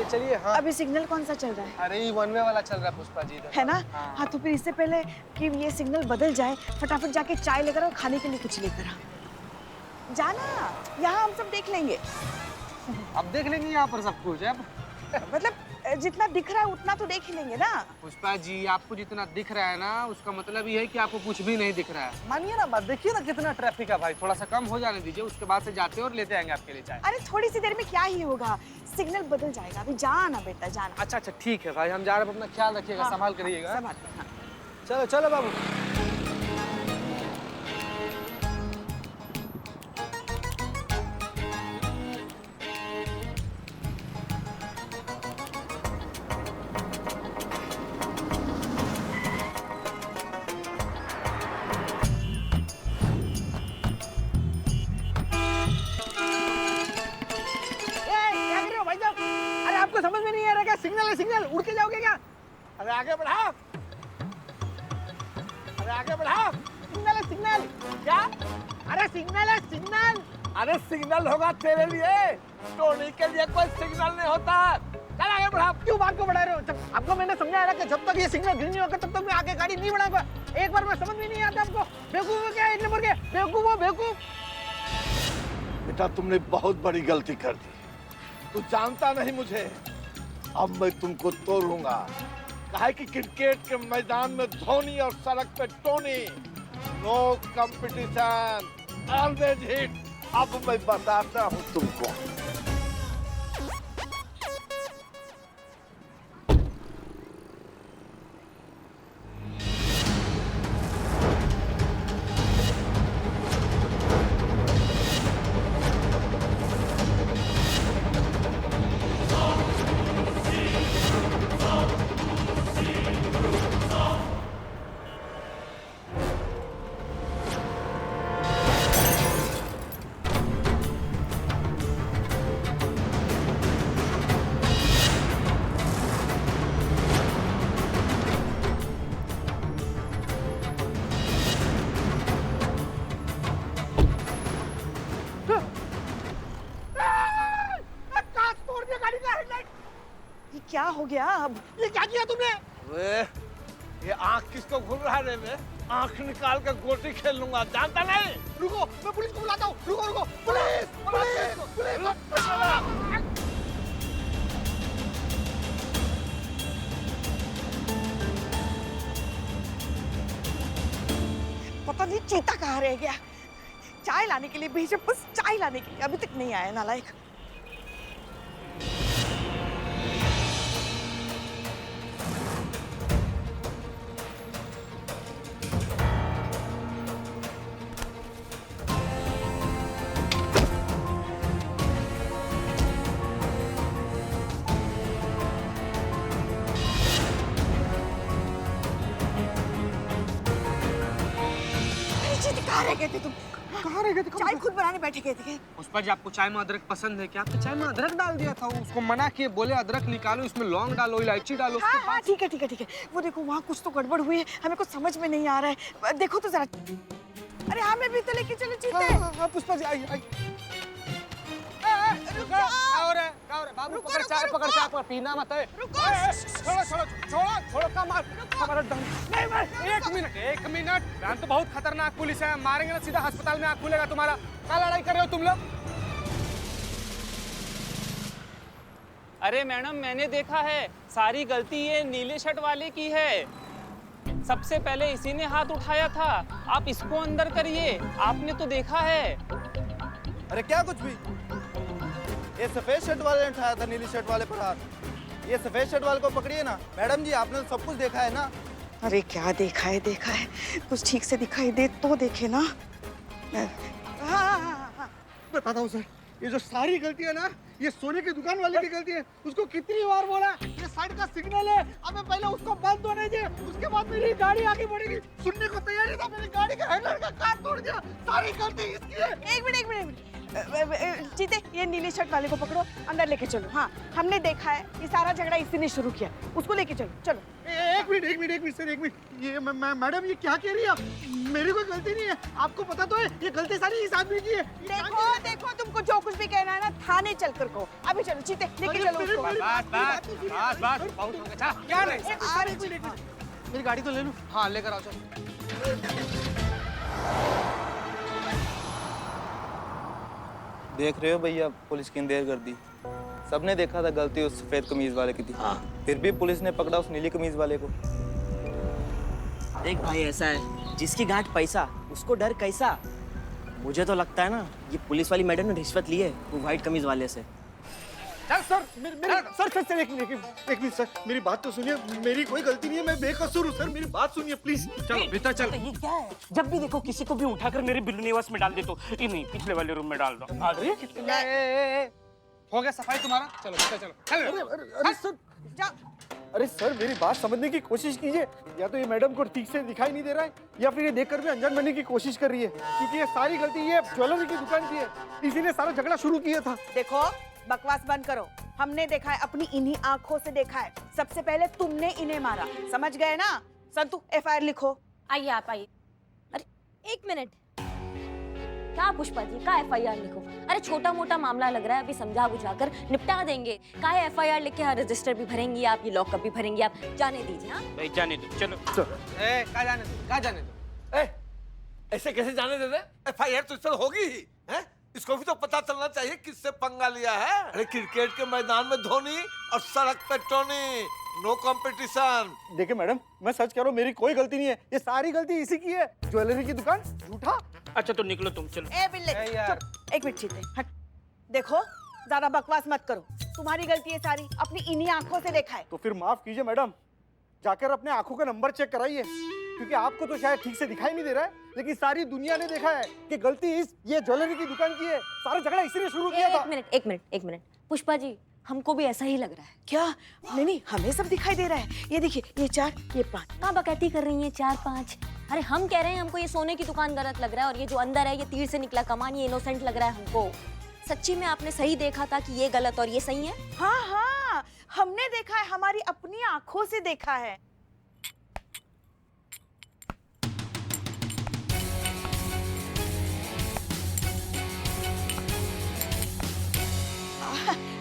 चलिए। हाँ अभी सिग्नल कौन सा चल रहा है? अरे ये वन वे वाला चल रहा है पुष्पा जी इधर। है ना? हाँ। हाँ तो फिर इससे पहले कि ये सिग्नल बदल जाए फटाफट जाके चाय लेकर और खाने के लिए कुछ लेकर आ जाना। यहाँ हम सब देख लेंगे। अब देख लेंगे यहाँ पर सब कुछ। अब मतलब जितना दिख रहा है उतना तो देख ही लेंगे ना। पुष्पा जी आपको जितना दिख रहा है ना उसका मतलब ये है कि आपको कुछ भी नहीं दिख रहा है। मानिए ना बात, देखिए ना कितना ट्रैफिक है भाई। थोड़ा सा कम हो जाने दीजिए, उसके बाद से जाते और लेते आएंगे आपके लिए चाय। अरे थोड़ी सी देर में क्या ही होगा, सिग्नल बदल जाएगा। अभी जाना बेटा जाना। अच्छा अच्छा ठीक है भाई, हम जा रहे हैं। अपना ख्याल रखिएगा। हाँ, संभाल कर रहिएगा। संभाल कर, हाँ। चलो चलो बाबू। क्या कर रहे हो भाई साहब? अरे आपको समझ में नहीं आ रहा क्या? सिग्नल है सिग्नल, उड़ के जाओगे क्या? अरे आगे बढ़ाओ, अरे आगे बढ़ाओ। सिग्नल है सिग्नल। क्या? अरे सिग्नल है सिग्नल। अरे सिग्नल होगा तेरे लिए, टोनी के लिए कोई सिग्नल नहीं होता। चल आगे बढ़ाओ। क्यों बात को बढ़ा रहे हो? जब आपको मैंने समझाया ना कि जब तक ये सिग्नल ग्रीन नहीं होगा तब तक मैं आगे गाड़ी नहीं बढ़ाऊंगा। एक बार में समझ में नहीं आता आपको? बेवकूफ हो क्या? एक नंबर के बेवकूफ हो, बेवकूफ। बेटा तुमने बहुत बड़ी गलती कर दी। तू जानता नहीं मुझे, अब मैं तुमको तोड़ूंगा। काहे कि क्रिकेट के मैदान में धोनी और सड़क पे Tony. No competition, always hit. अब मैं बताता हूँ तुमको। कांच तोड़ दिया गाड़ी का हेडलाइट। ये क्या हो गया अब? ये क्या किया तुमने? वे, ये आँख किसको घूर रहा है रे? आँख निकाल कर गोटी खेल लूंगा, जानता नहीं? रुको, मैं पुलिस को बुलाता हूँ। रुको रुको, पुलिस पुलिस पुलिस। पता नहीं चीता कहाँ रह गया। चाय लाने के लिए भेजे, बस चाय लाने के लिए, अभी तक नहीं आया नालायक। कहाँ रह गए थे तुम? कहाँ रह गए थे? चाय खुद बनाने बैठे गए थे। पुष्पा जी आपको चाय में अदरक पसंद है क्या? आपने चाय में अदरक डाल दिया था। उसको मना किए, बोले अदरक निकालो, इसमें लौंग डालो, इलायची डालो। हाँ हाँ ठीक है ठीक है ठीक है। वो देखो वहाँ कुछ तो गड़बड़ हुई है, हमें कुछ समझ में नहीं आ रहा है। देखो तो जरा। अरे हमें भी तो लेके चलो चीते। हाँ पुष्पा जी आई आई। बाबू पकड़ चाय, पकड़ चाय, पकड़, पीना मत है। छोड़ो छोड़ो छोड़ो छोड़ो का मार। हमारा नहीं, एक मिनट। बहन तो बहुत खतरनाक पुलिस है, मारेंगे ना सीधा अस्पताल में आँख खुलेगा तुम्हारा। क्या लड़ाई कर रहे हो तुम लोग? अरे मैडम मैंने देखा है, सारी गलती ये नीले शर्ट वाले की है। सबसे पहले इसी ने हाथ उठाया था। आप इसको अंदर करिए, आपने तो देखा है। अरे क्या कुछ भी? ये सफेद शर्ट वाले ने उठाया था नीली शर्ट वाले पर हाथ। ये सफेद शर्ट वाले को पकड़िए ना। मैडम जी आपने तो सब कुछ देखा है ना? अरे क्या देखा है कुछ ठीक से दिखाई दे तो देखे ना। हाँ। बताता हूँ सर, ये जो सारी गलती है ना, ये सोने की दुकान वाले की गलती है। उसको कितनी बार बोला ये साइड का सिग्नल है, हमें पहले उसको बंद होने दे, उसके बाद मेरी गाड़ी आगे बढ़ेगी। सुनने को तैयार नहीं था, मेरी गाड़ी का हैंडल का काट तोड़ दिया। सारी गलती इसकी है। एक मिनट जीते ये नीली शर्ट वाले को पकड़ो, अंदर लेके चलो। हाँ, हमने देखा है ये सारा झगड़ा इसी ने शुरू किया, उसको लेके चलो। चलो। एक मिनट सर, एक मिनट। ये मैडम ये क्या कह रही है आप? मेरी कोई गलती नहीं है, आपको पता तो है ये गलती सारी इस आदमी की है। देखो तुमको जो कुछ भी कहना है ना थाने चल कर को। अभी चलो चीते लेके चलो उसको। बस बहुत हो गया। क्या नहीं मेरी गाड़ी तो ले लो। हाँ लेकर आओ चलो। देख रहे हो भैया, पुलिस की देर कर दी। सबने देखा था गलती उस सफेद कमीज वाले की थी, फिर भी पुलिस ने पकड़ा उस नीली कमीज वाले को। देख भाई, ऐसा है जिसकी गांठ पैसा उसको डर कैसा। मुझे तो लगता है ना ये पुलिस वाली मैडम ने रिश्वत ली है वो व्हाइट कमीज वाले से। चल सर सर एक मिनट सर, मेरी बात तो सुनिए। मेरी कोई गलती नहीं है, मैं बेकसूर हूँ सर, मेरी बात सुनिए प्लीज। चलो भीतर चल। ये क्या है? जब भी देखो किसी को भी उठाकर मेरे बिल्लू निवास में डाल दे तो ये नहीं पिछले वाले रूम में डाल दो। अरे हो गया सफाई तुम्हारा? चलो भीतर चलो। अरे सर, अरे सर मेरी बात समझने की कोशिश कीजिए। या तो ये मैडम को ठीक से दिखाई नहीं दे रहा है या फिर ये देखकर भी अनजान बनने की कोशिश कर रही है, क्योंकि ये सारी गलती ये ज्वेलरी की दुकान की है। इसी ने सारा झगड़ा शुरू किया था। देखो बकवास बंद करो, हमने देखा है, अपनी इन्हीं आंखों से देखा है। सबसे पहले तुमने इन्हें मारा, समझ गए ना? संतु एफआईआर लिखो। आइए आप आइए। अरे एक मिनट, क्या पुष्पा जी का एफआईआर लिखो? अरे छोटा मोटा मामला लग रहा है, अभी समझा बुझाकर निपटा देंगे। का एफआईआर लिख के हाँ रजिस्टर भी भरेंगी आप, ये लॉकअप भी भरेंगी आप, जाने दीजिए। हाँ भाई जाने दो, चलो। कहाँ जाने दो? ऐसे कैसे जाने दे रहे? एफआईआर तो इस पर होगी ही, हैं? इसको भी तो पता चलना चाहिए किससे पंगा लिया है। अरे क्रिकेट के मैदान में धोनी और सड़क पे टोनी, नो कंपटीशन। देखिए मैडम, मैं सच कह रहा हूँ, मेरी कोई गलती नहीं है, ये सारी गलती इसी की है। ज्वेलरी की दुकान झूठा। अच्छा तो निकलो तुम, चलो। ए बिल्ले चुप, एक मिनट चीते हट। देखो ज्यादा बकवास मत करो, तुम्हारी गलती है सारी, अपनी इन्हीं आंखों से देखा है। तो फिर माफ कीजिए मैडम, जाकर अपने आंखों का नंबर चेक कराइए, क्योंकि आपको तो शायद ठीक से दिखाई नहीं दे रहा है, लेकिन सारी दुनिया ने देखा है कि गलती ये ज्वेलरी की दुकान की है। सारा झगड़ा इसी ने शुरू किया था। एक मिनट पुष्पा जी, हमको भी ऐसा ही लग रहा है। क्या? नहीं हमें सब दिखाई दे रहा है। ये देखिए, ये 4 ये 5। कहाँ बकैती कर रही हैं 4-5? अरे हम कह रहे हैं हमको ये सोने की दुकान गलत लग रहा है, और ये जो अंदर है ये तीर से निकला कमान, ये इनोसेंट लग रहा है हमको। सच्ची में आपने सही देखा था कि ये गलत और ये सही है? हाँ हमने देखा है, हमारी अपनी आंखों से देखा है।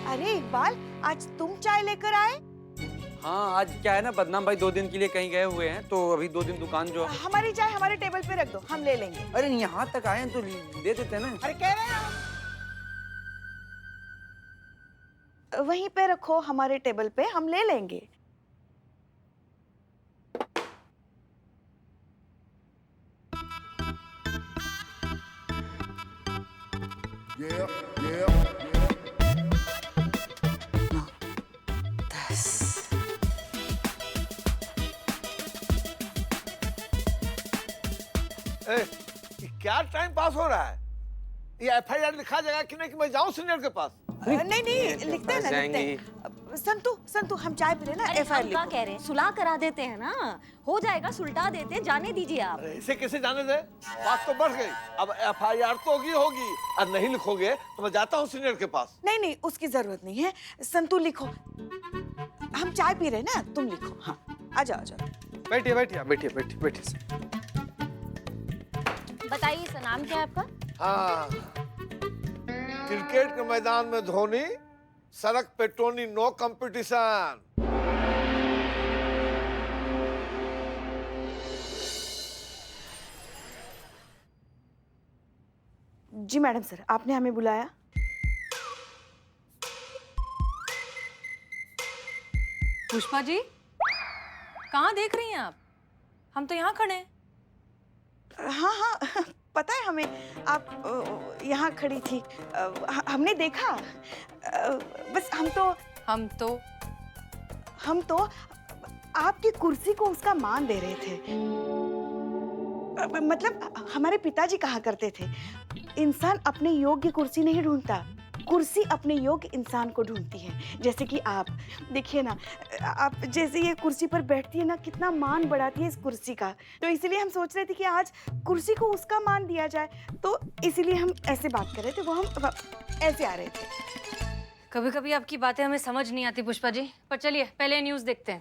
अरे इकबाल, आज तुम चाय लेकर आए? हाँ, आज क्या है ना, बदनाम भाई 2 दिन के लिए कहीं गए हुए हैं, तो अभी 2 दिन दुकान जो। हमारी चाय हमारे टेबल पे रख दो, हम ले लेंगे। अरे यहाँ तक आए हैं तो दे देते हैं ना। अरे कह रहे हैं वहीं पे रखो, हमारे टेबल पे, हम ले लेंगे। ये क्या टाइम पास हो रहा है? ये एफआईआर लिखा जाएगा कि नहीं कि मैं जाऊं सीनियर के पास? नहीं लिखते हैं ना, लिखते हैं। संतु हम चाय पी लेना, एफआईआर हम क्या कह रहे हैं, सुलह करा देते हैं ना, हो जाएगा, सुलटा देते हैं, जाने दीजिए आप। अरे इसे कैसे जाने दे? बात तो बढ़ गई, अब एफआईआर तो होगी और नहीं लिखोगे तो मैं जाता हूँ सीनियर के पास। नहीं उसकी जरूरत नहीं है। संतु लिखो, हम चाय पी रहे हैं ना, तुम लिखो। हाँ आ जाओ। बैठिए। बताइए सर, नाम क्या है आपका? हाँ, क्रिकेट के मैदान में धोनी, सड़क पे टोनी, नो कंपटीशन। जी मैडम सर, आपने हमें बुलाया? पुष्पा जी, कहाँ देख रही हैं आप? हम तो यहाँ खड़े हैं। हाँ पता है हमें, आप यहाँ खड़ी थी, हमने देखा। बस हम तो आपकी कुर्सी को उसका मान दे रहे थे। मतलब हमारे पिताजी कहा करते थे, इंसान अपने योग्य कुर्सी नहीं ढूंढता, कुर्सी अपने योग्य इंसान को ढूंढती है, जैसे कि आप। देखिए ना, आप जैसे ये कुर्सी पर बैठती है ना, कितना मान बढ़ाती है इस कुर्सी का। तो इसीलिए हम सोच रहे थे कि आज कुर्सी को उसका मान दिया जाए, तो इसीलिए हम ऐसे बात कर रहे थे, वो हम ऐसे आ रहे थे। कभी कभी आपकी बातें हमें समझ नहीं आती पुष्पा जी, पर चलिए पहले न्यूज़ देखते हैं।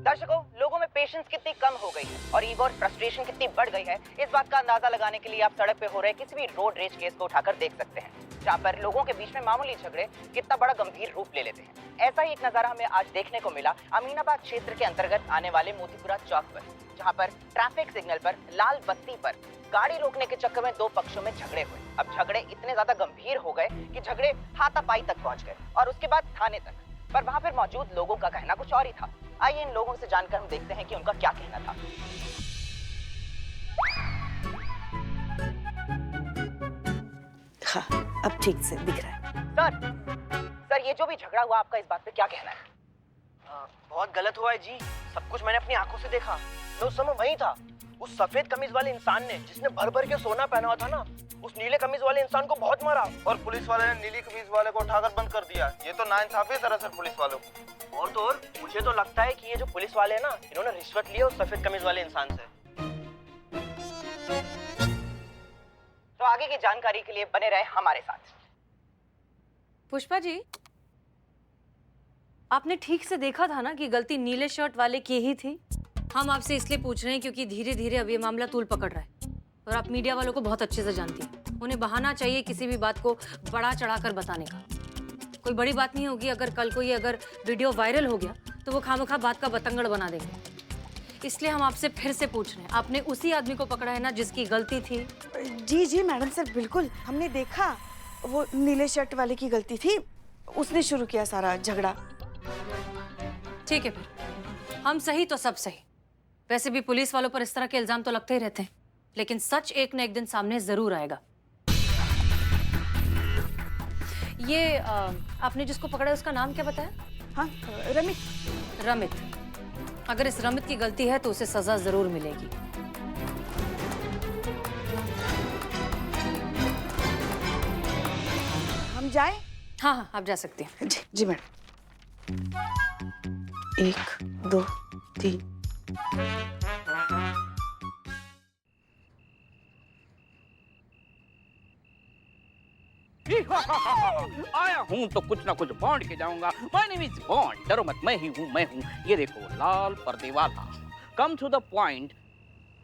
दर्शकों, लोगों में पेशेंस कितनी कम हो गई है और ईगो और फ्रस्ट्रेशन कितनी बढ़ गई है, इस बात का अंदाजा लगाने के लिए आप सड़क पे हो रहे किसी भी रोड रेज केस को उठाकर देख सकते हैं, जहाँ पर लोगों के बीच में मामूली झगड़े कितना बड़ा गंभीर रूप ले लेते हैं। ऐसा ही एक नजारा हमें आज देखने को मिला अमीनाबाद क्षेत्र के अंतर्गत आने वाले मोतीपुरा चौक पर, जहाँ पर ट्रैफिक सिग्नल पर लाल बत्ती पर गाड़ी रोकने के चक्कर में दो पक्षों में झगड़े हुए। अब झगड़े इतने ज्यादा गंभीर हो गए कि झगड़े हाथापाई तक पहुंच गए और उसके बाद थाने तक, पर वहां पर मौजूद लोगों का कहना कुछ और ही था। आइए इन लोगों से जानकर हम देखते हैं कि उनका क्या कहना था। हाँ, अब ठीक से दिख रहा है। सर ये जो भी झगड़ा हुआ, आपका इस बात पे क्या कहना है? बहुत गलत हुआ है जी, सब कुछ मैंने अपनी आंखों से देखा। मैं उस समय वहीं था। उस सफेद कमीज वाले इंसान ने, जिसने भर भर के सोना पहना हुआ था ना, उस नीले कमीज वाले इंसान को बहुत मारा और पुलिस वाले ने नीली कमीज वाले को उठाकर बंद कर दिया। ये तो नाइंसाफी है सरासर पुलिस वालों को। और तो और मुझे तो लगता है कि ये जो पुलिस वाले हैं ना, इन्होंने रिश्वत ली है उस सफेद कमीज वाले इंसान से। तो आगे की जानकारी के लिए बने रहे हमारे साथ। पुष्पा जी, आपने ठीक से देखा था ना कि गलती नीले शर्ट वाले की ही थी? हम आपसे इसलिए पूछ रहे हैं क्योंकि धीरे धीरे अब ये मामला तूल पकड़ रहा है और आप मीडिया वालों को बहुत अच्छे से जानती हैं। उन्हें बहाना चाहिए किसी भी बात को बढ़ा चढ़ाकर बताने का। कोई बड़ी बात नहीं होगी, अगर कल को ये अगर वीडियो वायरल हो गया तो वो खामखा बात का बतंगड़ बना देंगे। इसलिए हम आपसे फिर से पूछ रहे हैं, आपने उसी आदमी को पकड़ा है ना जिसकी गलती थी? जी जी मैडम सर, बिल्कुल हमने देखा, वो नीले शर्ट वाले की गलती थी, उसने शुरू किया सारा झगड़ा। ठीक है, फिर हम सही तो सब सही। वैसे भी पुलिस वालों पर इस तरह के इल्जाम तो लगते ही रहते हैं, लेकिन सच एक न एक दिन सामने जरूर आएगा। ये आपने जिसको पकड़ा है उसका नाम क्या बताया? हाँ, रमित। रमित। अगर इस रमित की गलती है तो उसे सजा जरूर मिलेगी। हम जाएं? हाँ हाँ, आप जा सकते हैं। जी जी मैडम। 1 2 3। आया हूँ तो कुछ ना कुछ बॉन्ड के जाऊंगा। माय नेम इज बॉन्ड, डरो मत, मैं ही हूँ, मैं हूँ। ये देखो, लाल पर्दे वाला। कम टू द पॉइंट,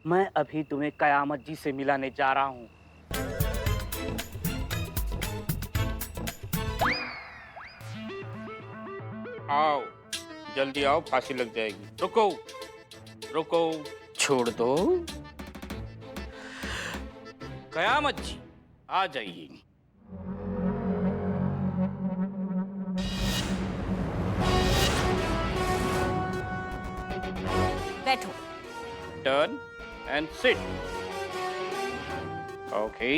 मैं अभी तुम्हें कयामत जी से मिलाने जा रहा हूँ। आओ, जल्दी आओ, फांसी लग जाएगी। रुको रुको, छोड़ दो। कयामत जी आ जाइए। बैठो। Turn and sit. Okay.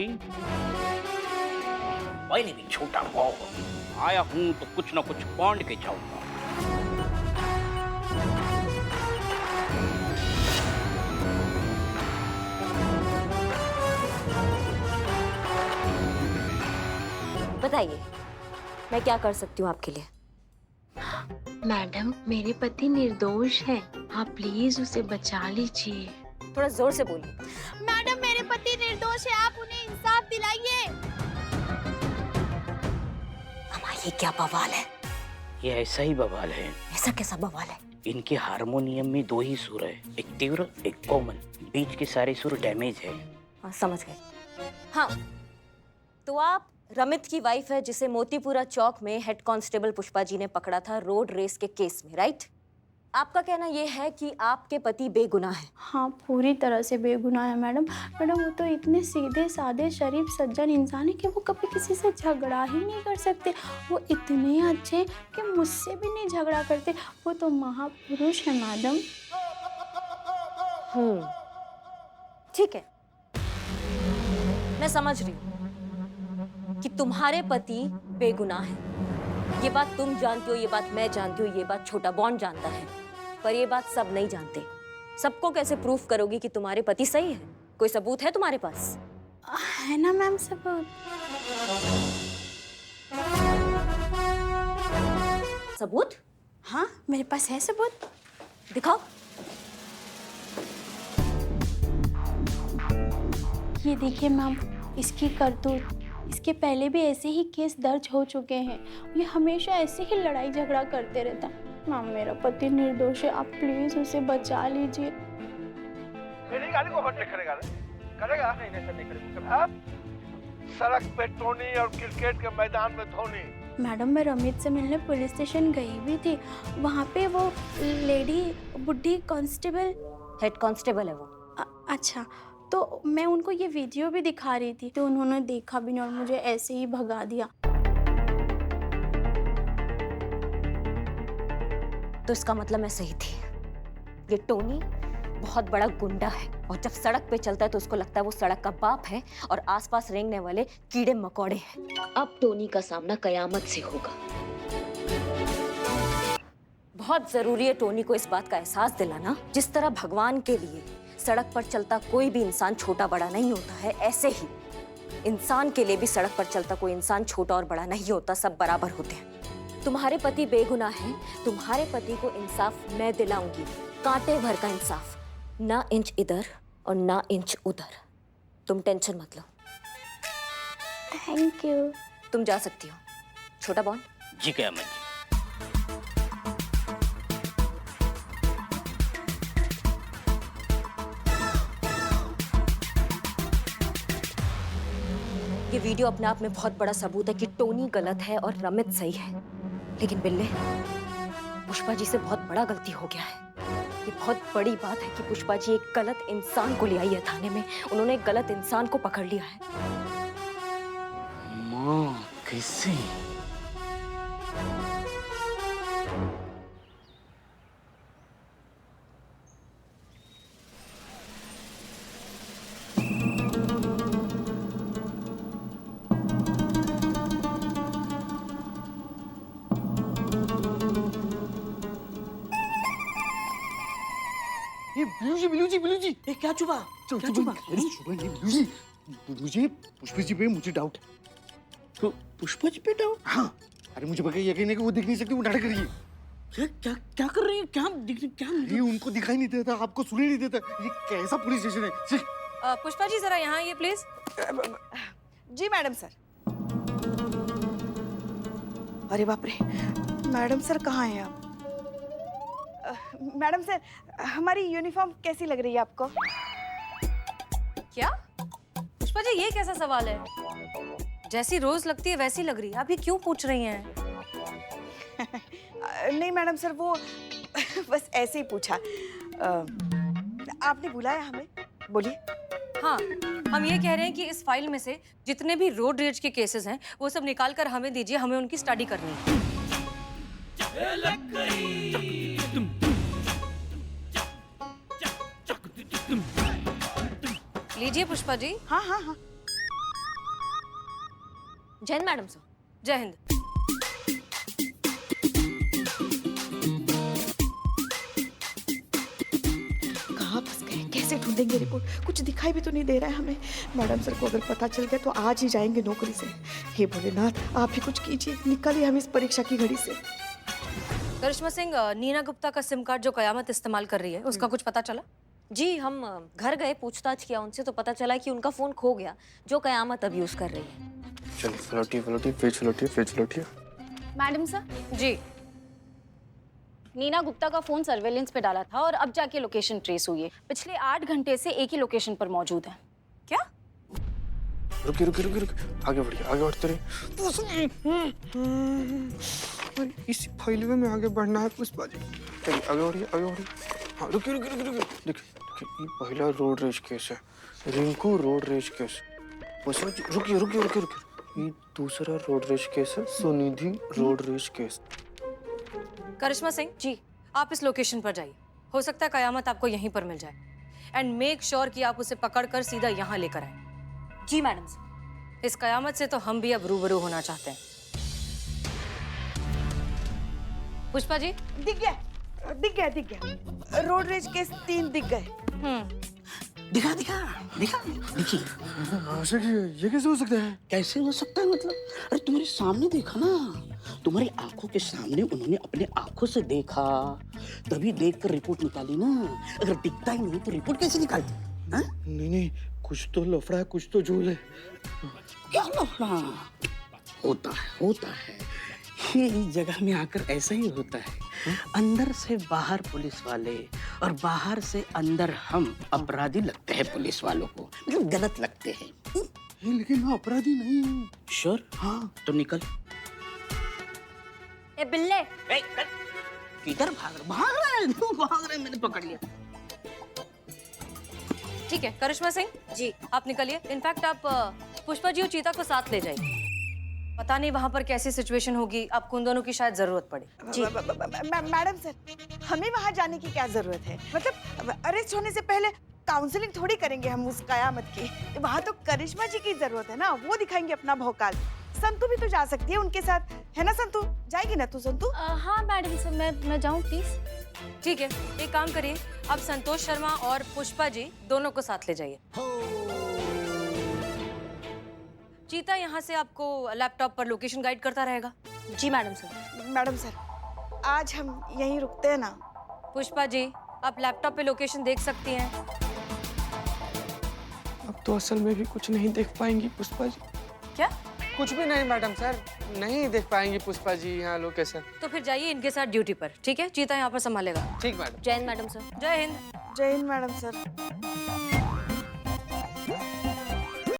पहले भी छोटा बॉन्ड आया हूँ तो कुछ ना कुछ बॉन्ड के जाऊंगा। बताइए, मैं क्या कर सकती हूँ आपके लिए? मैडम, मेरे पति निर्दोष है, आप प्लीज उसे बचा लीजिए। थोड़ा जोर से बोलिए। मैडम, मेरे पति निर्दोष है, आप उन्हें इंसाफ दिलाइए। अम्मा, ये क्या बवाल है? ये ऐसा ही बवाल है। ऐसा कैसा बवाल है? इनके हारमोनियम में 2 ही सुर है, एक तीव्र एक कोमल। बीच के सारे सुर डैमेज है। हाँ, समझ गए। हाँ, तो आप रमित की वाइफ है जिसे मोतीपुरा चौक में हेड कांस्टेबल पुष्पा जी ने पकड़ा था रोड रेस के केस में, राइट? आपका कहना यह है कि आपके पति बेगुनाह है? हाँ, पूरी तरह से बेगुनाह है मैडम। मैडम, वो तो इतने सीधे साधे शरीफ सज्जन इंसान है कि वो कभी किसी से झगड़ा ही नहीं कर सकते। वो इतने अच्छे कि मुझसे भी नहीं झगड़ा करते। वो तो महापुरुष है मैडम। ठीक है, मैं समझ रही हूँ कि तुम्हारे पति बेगुनाह है। ये बात तुम जानती हो, ये बात मैं जानती हूँ, ये बात छोटा बॉन्ड जानता है, पर ये बात सब नहीं जानते। सबको कैसे प्रूफ करोगी कि तुम्हारे पति सही है? कोई सबूत है तुम्हारे पास? है ना मैम सबूत? सबूत? हाँ मेरे पास है सबूत। दिखाओ। ये देखिए मैम, इसकी करतूत। इसके पहले भी ऐसे ही केस दर्ज हो चुके हैं। ये हमेशा ऐसे ही लड़ाई झगड़ा करते रहता है। मैम मेरा पति निर्दोष है, आप प्लीज उसे बचा लीजिए। मेरी गाड़ी को हट करेगा करेगा नहीं नहीं सर नहीं करेगा। सड़क पे टोनी और क्रिकेट के मैदान में धोनी। मैडम मैं रमित से मिलने पुलिस स्टेशन गई भी थी। वहाँ पे वो लेडी बुढ़ी कांस्टेबल, हेड कांस्टेबल है वो। अच्छा, तो मैं उनको ये वीडियो भी दिखा रही थी, तो उन्होंने देखा भी नहीं और मुझे ऐसे ही भगा दिया। तो इसका मतलब मैं सही थी। ये टोनी बहुत बड़ा गुंडा है और जब सड़क पे चलता है तो उसको लगता है वो सड़क का बाप है और आसपास रेंगने वाले कीड़े मकोड़े हैं। अब टोनी का सामना कयामत से होगा। बहुत जरूरी है टोनी को इस बात का एहसास दिलाना, जिस तरह भगवान के लिए सड़क पर चलता कोई भी इंसान छोटा बड़ा नहीं होता है, ऐसे ही इंसान के लिए भी सड़क पर चलता कोई इंसान छोटा और बड़ा नहीं होता, सब बराबर होते हैं। तुम्हारे पति बेगुनाह हैं, तुम्हारे पति को इंसाफ मैं दिलाऊंगी, कांटे भर का इंसाफ, ना इंच इधर और ना इंच उधर। तुम टेंशन मत लो। Thank you. तुम जा सकती हो। छोटा बॉन। जी क्या मैं ये वीडियो अपने आप में बहुत बड़ा सबूत है कि टोनी गलत है और रमित सही है। लेकिन बिल्ले, पुष्पा जी से बहुत बड़ा गलती हो गया है। ये बहुत बड़ी बात है कि पुष्पा जी एक गलत इंसान को ले आई है थाने में। उन्होंने एक गलत इंसान को पकड़ लिया है। माँ कैसे? बिलू जी ये क्या चुपा? क्या चुपा? अरे चुपा नहीं बिलू जी, पुष्पा जी पे मुझे डाउट है। तो पुष्पा जी पे डाउट? हाँ, अरे मुझे पक्का यकीन है कि वो दिख नहीं सकती, वो नाटक कर रही है। क्या क्या कर रही है? क्या ये उनको दिखाई नहीं देता, आपको सुनाई नहीं देता। ये कैसा पुलिस स्टेशन है? पुष्पा जी जरा यहाँ आइए प्लीज। Ji madam sir. अरे बाप रे, मैडम सर कहाँ हैं आप? मैडम सर, हमारी यूनिफॉर्म कैसी लग रही है आपको? क्या? पुष्पा जी ये कैसा सवाल है? जैसी रोज लगती है वैसी लग रही है। आप ये क्यों पूछ रही हैं? नहीं मैडम सर, वो बस ऐसे ही पूछा। आपने बुलाया हमें? बोलिए। हाँ, हम ये कह रहे हैं कि इस फाइल में से जितने भी रोड रेज के केसेस हैं वो सब निकाल कर हमें दीजिए, हमें उनकी स्टडी करनी है। लीजिए पुष्पा जी। हाँ हाँ हाँ। जय हिंद मैडम सर। जय हिंद। कहाँ फंस गए? कैसे ढूंढेंगे रिपोर्ट? कुछ दिखाई भी तो नहीं दे रहा है हमें। मैडम सर को अगर पता चल गया तो आज ही जाएंगे नौकरी से। हे भोलेनाथ, आप ही कुछ कीजिए, निकालिए हम इस परीक्षा की घड़ी से। करिश्मा सिंह, नीना गुप्ता का सिम कार्ड जो कयामत इस्तेमाल कर रही है उसका कुछ पता चला? जी, हम घर गए, पूछताछ किया उनसे तो पता चला कि उनका फोन खो गया जो कयामत अब यूज कर रही है। चल फ्लोटी पेज। मैडम सर जी, नीना गुप्ता का फोन सर्वेलेंस पे डाला था और अब जाके लोकेशन ट्रेस हुई है। पिछले 8 घंटे से एक ही लोकेशन पर मौजूद है। क्या? रुकी आगे बढ़ते रहे। इसी फाइल में आगे बढ़ना है पुष्पा जी। चलिए आगे बढ़िए। हाँ रुकिए। देखिए ये पहला रोड रेज केस है, Rinku road rage case. Pushpa ji रुकिए। ये दूसरा रोड रेज केस है, Sunidhi road rage case. Karishma Singh ji, आप इस लोकेशन पर जाइए। हो सकता है कयामत आपको यहीं पर मिल जाए। एंड मेक श्योर कि आप उसे पकड़कर सीधा यहाँ लेकर आए। जी मैडम सर। इस कयामत से तो हम भी अब रूबरू होना चाहते हैं। पुष्पा जी। दिख गया। रोड रेज केस 3 दिख गए। दिखा दिखा दिखा देखिए। ये कैसे हो सकता है? कैसे हो सकता है मतलब? अरे तुम्हारे सामने देखा ना, तुम्हारी आंखों के सामने उन्होंने अपने आंखों से देखा, तभी देखकर रिपोर्ट निकाली ना। अगर दिखता ही नहीं तो रिपोर्ट कैसे निकालती? हाँ? नहीं, कुछ तो लफड़ा है, कुछ तो झूल है। क्या लफड़ा? होता है। ये इस जगह में आकर ऐसा ही होता है। अंदर से बाहर पुलिस वाले और बाहर से अंदर हम अपराधी लगते हैं पुलिस वालों को, मतलब गलत लगते हैं। लेकिन मैं अपराधी नहीं हूँ। श्योर? हाँ। तो निकल। ए बिल्ले, किधर भाग रहा है? मैंने पकड़ लिया। ठीक है करिश्मा सिंह जी, आप निकलिए। इनफैक्ट आप पुष्पा जी और चीता को साथ ले जाइए। पता नहीं वहाँ पर कैसी सिचुएशन होगी, आपको उन दोनों की शायद जरूरत पड़े। जी मैडम सर, हमें वहाँ जाने की क्या जरूरत है? मतलब अरेस्ट होने से पहले काउंसलिंग थोड़ी करेंगे हम उस कयामत की। वहाँ तो करिश्मा जी की जरूरत है ना, वो दिखाएंगे अपना भौकाल। संतू भी तो जा सकती है उनके साथ, है ना संतू? जाएगी ना तू संतू? हाँ मैडम सर, मैं जाऊँ प्लीज? ठीक है, एक काम करिए, आप संतोष शर्मा और पुष्पा जी दोनों को साथ ले जाइए। चीता यहाँ से आपको लैपटॉप पर लोकेशन गाइड करता रहेगा। जी मैडम सर। मैडम सर, आज हम यहीं रुकते हैं ना? पुष्पा जी, आप लैपटॉप पे लोकेशन देख सकती हैं। अब तो असल में भी कुछ नहीं देख पाएंगी पुष्पा जी। क्या? कुछ भी नहीं मैडम सर, नहीं देख पाएंगी पुष्पा जी यहाँ लोकेशन। तो फिर जाइए इनके साथ ड्यूटी पर, ठीक है? चीता यहाँ पर संभालेगा। ठीक मैडम। जय हिंद मैडम सर। जय हिंद। जय हिंद मैडम सर।